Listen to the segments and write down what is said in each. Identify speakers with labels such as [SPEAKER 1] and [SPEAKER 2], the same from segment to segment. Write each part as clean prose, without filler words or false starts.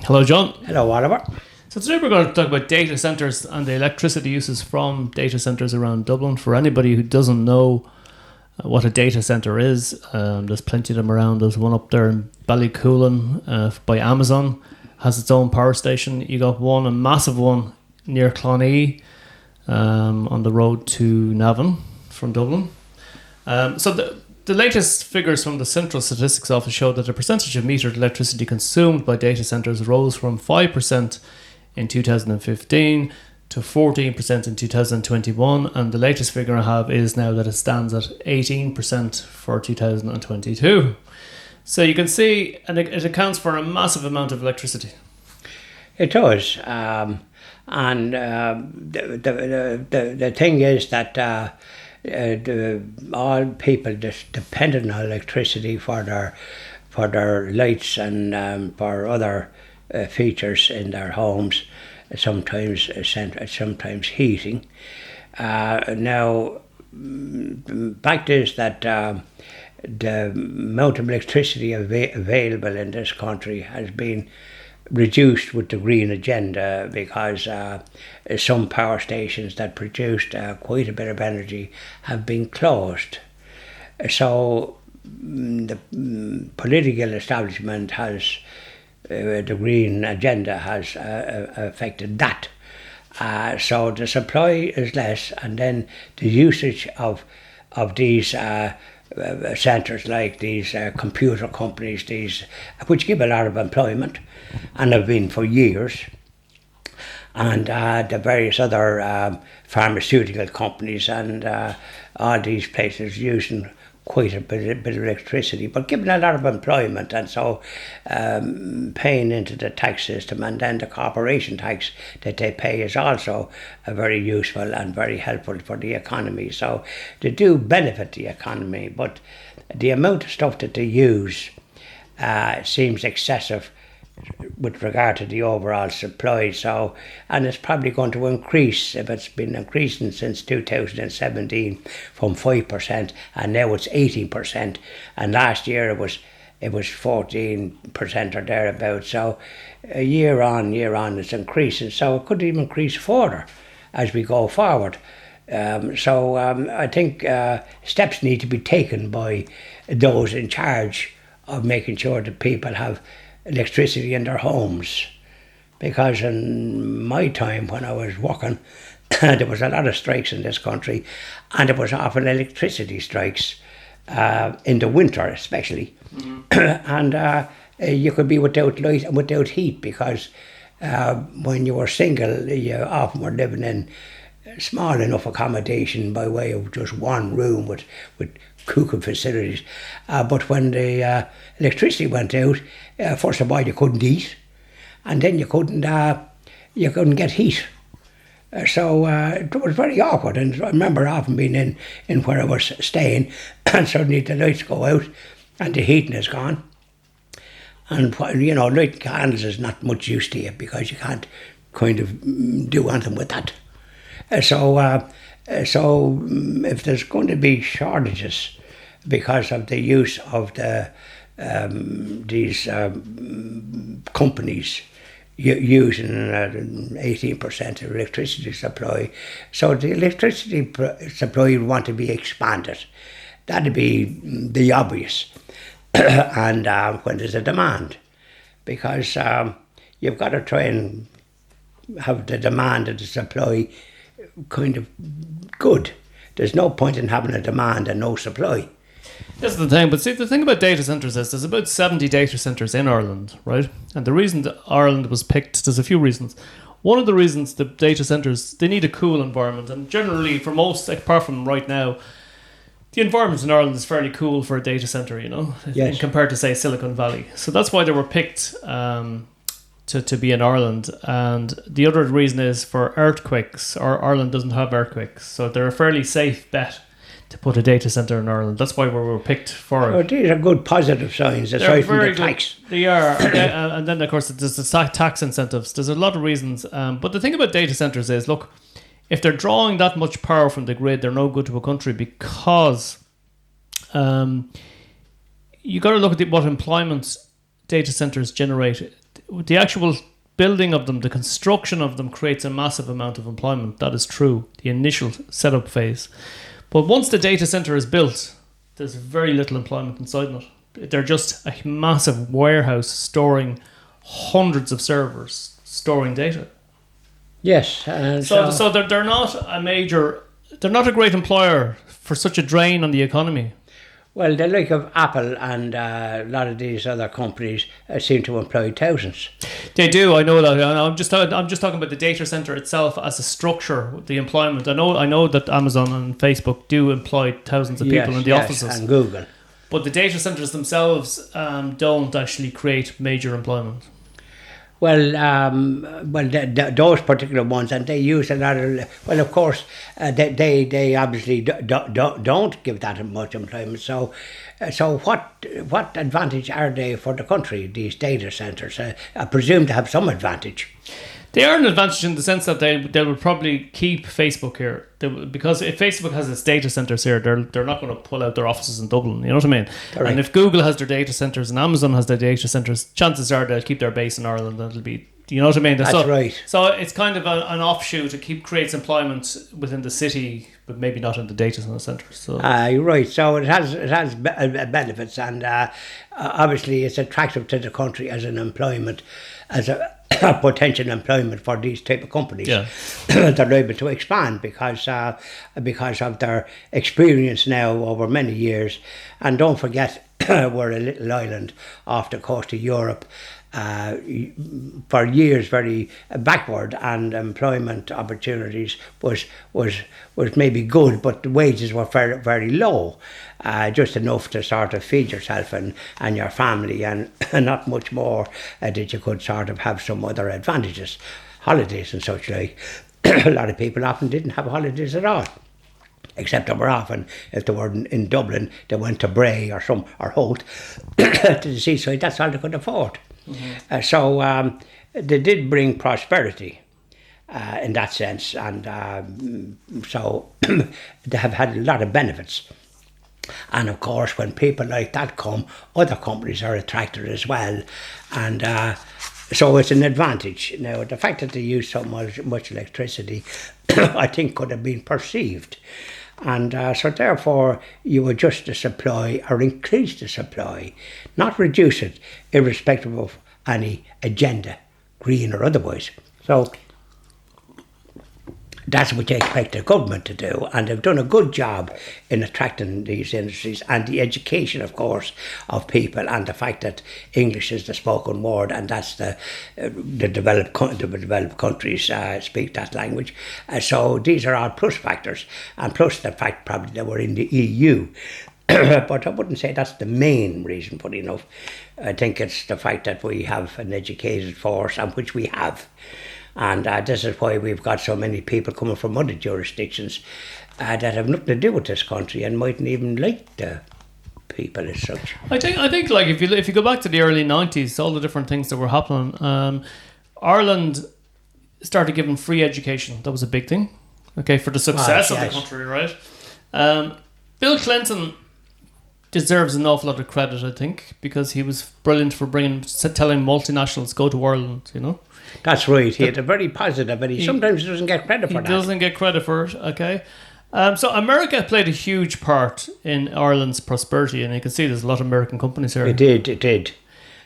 [SPEAKER 1] Hello, John.
[SPEAKER 2] Hello, Oliver.
[SPEAKER 1] So today we're going to talk about data centres and the electricity uses from data centres around Dublin. For anybody who doesn't know what a data centre is, there's plenty of them around. There's one up there in Ballycoolan by Amazon, has its own power station. You got one, a massive one, near Clonee, on the road to Navan from Dublin. So the latest figures from the Central Statistics Office show that the percentage of metered electricity consumed by data centres rose from 5% in 2015 to 14% in 2021, and the latest figure I have is now that it stands at 18% for 2022. So you can see, and it accounts for a massive amount of electricity.
[SPEAKER 2] It does, the thing is that all people just dependent on electricity for their lights and for other features in their homes, sometimes heating. Now, the fact is that the amount of electricity available in this country has been reduced with the green agenda, because some power stations that produced quite a bit of energy have been closed. So the political establishment has, the green agenda has affected that. So the supply is less, and then the usage of these centres, like these computer companies, which give a lot of employment and have been for years, and the various other pharmaceutical companies and all these places using quite a bit of electricity, but giving a lot of employment, and so paying into the tax system, and then the corporation tax that they pay is also very useful and very helpful for the economy. So they do benefit the economy, but the amount of stuff that they use seems excessive with regard to the overall supply. So, and it's probably going to increase, if it's been increasing since 2017 from 5%, and now it's 18%, and last year it was 14% or thereabouts. So year on it's increasing, so it could even increase further as we go forward. I think steps need to be taken by those in charge of making sure that people have electricity in their homes, because in my time when I was working there was a lot of strikes in this country, and it was often electricity strikes in the winter especially. And you could be without light and without heat, because when you were single you often were living in small enough accommodation by way of just one room with cooking facilities. But when the electricity went out, first of all you couldn't eat, and then you couldn't get heat. So it was very awkward, and I remember often being in where I was staying, and suddenly the lights go out and the heating is gone. And lighting candles is not much use to you, because you can't kind of do anything with that. So if there's going to be shortages because of the use of these companies using 18% of electricity supply, so the electricity supply would want to be expanded. That'd be the obvious. And when there's a demand, because you've got to try and have the demand and the supply kind of good. There's no point in having a demand and no supply.
[SPEAKER 1] That's the thing. But see, the thing about data centres is there's about 70 data centres in Ireland, right? And the reason that Ireland was picked, there's a few reasons. One of the reasons the data centres, they need a cool environment. And generally, for most, apart from right now, the environment in Ireland is fairly cool for a data centre,
[SPEAKER 2] Yes.
[SPEAKER 1] compared to, say, Silicon Valley. So that's why they were picked to be in Ireland. And the other reason is for earthquakes. Ireland doesn't have earthquakes, so they're a fairly safe bet to put a data centre in Ireland. That's why we were picked for it.
[SPEAKER 2] Oh, these are good positive signs, aside from the tax.
[SPEAKER 1] They are. And then, of course, there's the tax incentives. There's a lot of reasons. But the thing about data centres is, look, if they're drawing that much power from the grid, they're no good to a country, because you got to look at what employment data centres generate. the actual building of them, the construction of them creates a massive amount of employment. That is true, the initial setup phase. But once the data center is built, there's very little employment inside it. They're just a massive warehouse storing hundreds of servers, storing data.
[SPEAKER 2] Yes. And
[SPEAKER 1] so they're not they're not a great employer for such a drain on the economy.
[SPEAKER 2] Well, the like of Apple and a lot of these other companies seem to employ thousands.
[SPEAKER 1] They do. I know that. I'm just talking about the data center itself as a structure, the employment. I know that Amazon and Facebook do employ thousands of people in the offices,
[SPEAKER 2] and Google.
[SPEAKER 1] But the data centers themselves don't actually create major employment.
[SPEAKER 2] Well, those particular ones, and they use a lot of. Well, of course, they obviously don't give that much employment. So what advantage are they for the country? These data centers, I presume, to have some advantage.
[SPEAKER 1] They are an advantage in the sense that they will probably keep Facebook here, because if Facebook has its data centers here, they're not going to pull out their offices in Dublin. You know what I mean? Correct. And if Google has their data centers and Amazon has their data centers, chances are they'll keep their base in Ireland. And it'll be, you know what I mean?
[SPEAKER 2] That's right.
[SPEAKER 1] So it's kind of an offshoot. It creates employment within the city, but maybe not in the data centers. So
[SPEAKER 2] you're right. So it has benefits, and obviously it's attractive to the country as an employment, as a potential employment for these type of companies.
[SPEAKER 1] Yeah.
[SPEAKER 2] They're able to expand because of their experience now over many years. And don't forget, we're a little island off the coast of Europe, for years very backward, and employment opportunities was maybe good, but the wages were very, very low, just enough to sort of feed yourself and your family, and not much more that you could sort of have some other advantages, holidays and such like. A lot of people often didn't have holidays at all, except that were often, if they were in Dublin, they went to Bray or Holt to the seaside. That's all they could afford. Mm-hmm. So they did bring prosperity in that sense, and so they have had a lot of benefits. And of course, when people like that come, other companies are attracted as well, and so it's an advantage. Now, the fact that they use so much electricity, I think, could have been perceived. And so therefore you adjust the supply or increase the supply, not reduce it, irrespective of any agenda, green or otherwise. So that's what you expect the government to do, and they've done a good job in attracting these industries, and the education, of course, of people, and the fact that English is the spoken word, and that's the developed countries speak that language. So these are all plus factors, and plus the fact probably that we're in the EU. But I wouldn't say that's the main reason, funny enough. I think it's the fact that we have an educated force, and which we have. And this is why we've got so many people coming from other jurisdictions that have nothing to do with this country and mightn't even like the people as such.
[SPEAKER 1] I think like if you go back to the early 90s, all the different things that were happening, Ireland started giving free education. That was a big thing, okay, for the success of the country, right? Bill Clinton deserves an awful lot of credit, I think, because he was brilliant for telling multinationals go to Ireland, you know.
[SPEAKER 2] That's right. He had a very positive, but he sometimes doesn't get credit for that.
[SPEAKER 1] He doesn't get credit for it, okay. So America played a huge part in Ireland's prosperity, and you can see there's a lot of American companies here.
[SPEAKER 2] It did.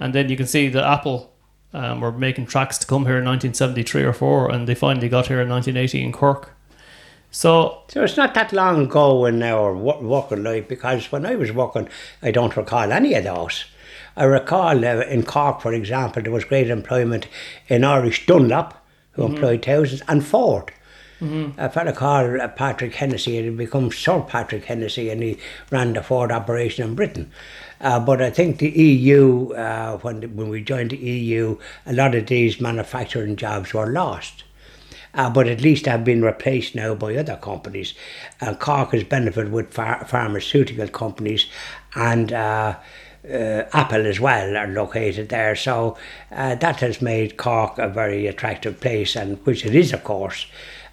[SPEAKER 1] And then you can see that Apple were making tracks to come here in 1973 or 4, and they finally got here in 1980 in Cork. So
[SPEAKER 2] it's not that long ago in our working life, because when I was working, I don't recall any of those. I recall in Cork, for example, there was great employment in Irish Dunlop, who employed thousands, and Ford. Mm-hmm. A fellow called Patrick Hennessy, had become Sir Patrick Hennessy, and he ran the Ford operation in Britain. But I think the EU, when we joined the EU, a lot of these manufacturing jobs were lost. But at least have been replaced now by other companies. Cork has benefited with pharmaceutical companies, and Apple as well are located there. So that has made Cork a very attractive place, and which it is, of course.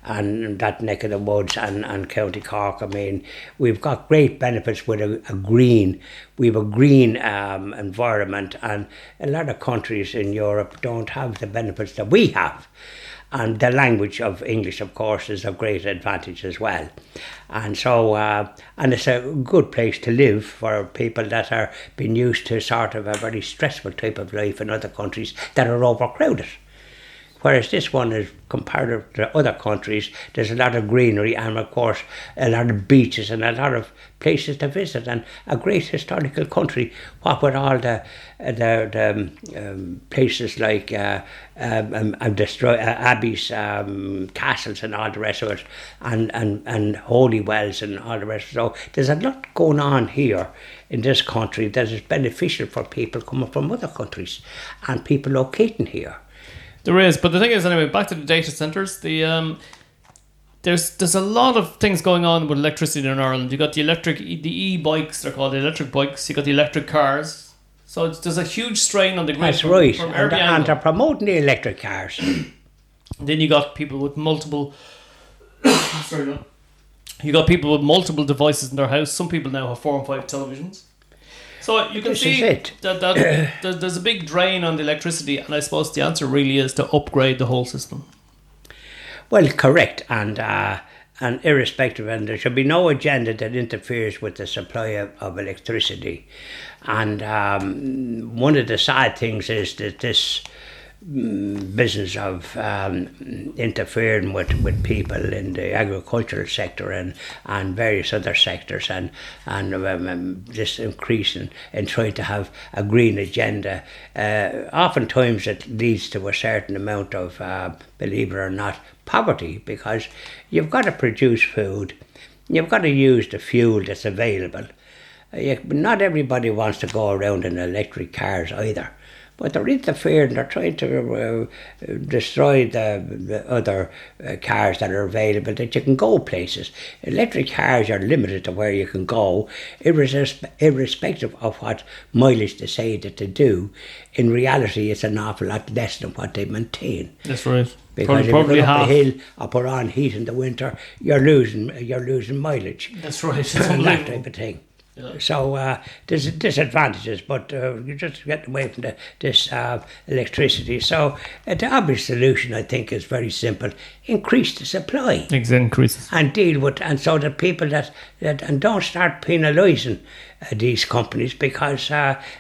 [SPEAKER 2] and that neck of the woods and County Cork. I mean, we've got great benefits with a green. We have a green environment, and a lot of countries in Europe don't have the benefits that we have. And the language of English, of course, is of great advantage as well. And so, and it's a good place to live for people that are being used to sort of a very stressful type of life in other countries that are overcrowded. Whereas this one is comparative to other countries, there's a lot of greenery and of course a lot of beaches and a lot of places to visit and a great historical country. What with all the places like abbeys, castles and all the rest of it, and holy wells and all the rest. So there's a lot going on here in this country that is beneficial for people coming from other countries and people locating here.
[SPEAKER 1] There is, but the thing is, anyway, back to the data centres. There's a lot of things going on with electricity in Ireland. You got the e-bikes, they're called the electric bikes. You got the electric cars. So there's a huge strain on the grid.
[SPEAKER 2] That's right, and they're promoting the electric cars.
[SPEAKER 1] Then you got people with multiple. Sorry, no. You got people with multiple devices in their house. Some people now have 4 and 5 televisions. So you can see that there's a big drain on the electricity, and I suppose the answer really is to upgrade the whole system.
[SPEAKER 2] Well, correct, and irrespective, and there should be no agenda that interferes with the supply of electricity. And one of the sad things is that this business of interfering with people in the agricultural sector and various other sectors and just increasing and trying to have a green agenda, oftentimes it leads to a certain amount of, believe it or not, poverty, because you've got to produce food, you've got to use the fuel that's available. Not everybody wants to go around in electric cars either. But they're interfering, they're trying to destroy the other cars that are available, that you can go places. Electric cars are limited to where you can go, irrespective of what mileage they say that they do. In reality, it's an awful lot less than what they maintain.
[SPEAKER 1] That's right.
[SPEAKER 2] Because probably if you go up a hill or put on heat in the winter, you're losing mileage.
[SPEAKER 1] That's right.
[SPEAKER 2] And that type of thing.
[SPEAKER 1] Yeah.
[SPEAKER 2] So there's disadvantages, but you just get away from this electricity. So the obvious solution, I think, is very simple: increase the supply.
[SPEAKER 1] Increases.
[SPEAKER 2] And deal with, and so that people that and don't start penalising these companies, because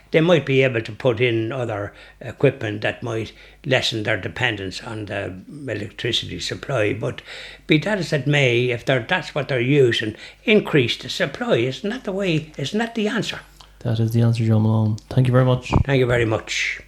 [SPEAKER 2] they might be able to put in other equipment that might lessen their dependence on the electricity supply. But be that as it may, if that's what they're using, increase the supply. Isn't that the way? Isn't that the answer?
[SPEAKER 1] That is the answer, John Malone. Thank you very much.
[SPEAKER 2] Thank you very much.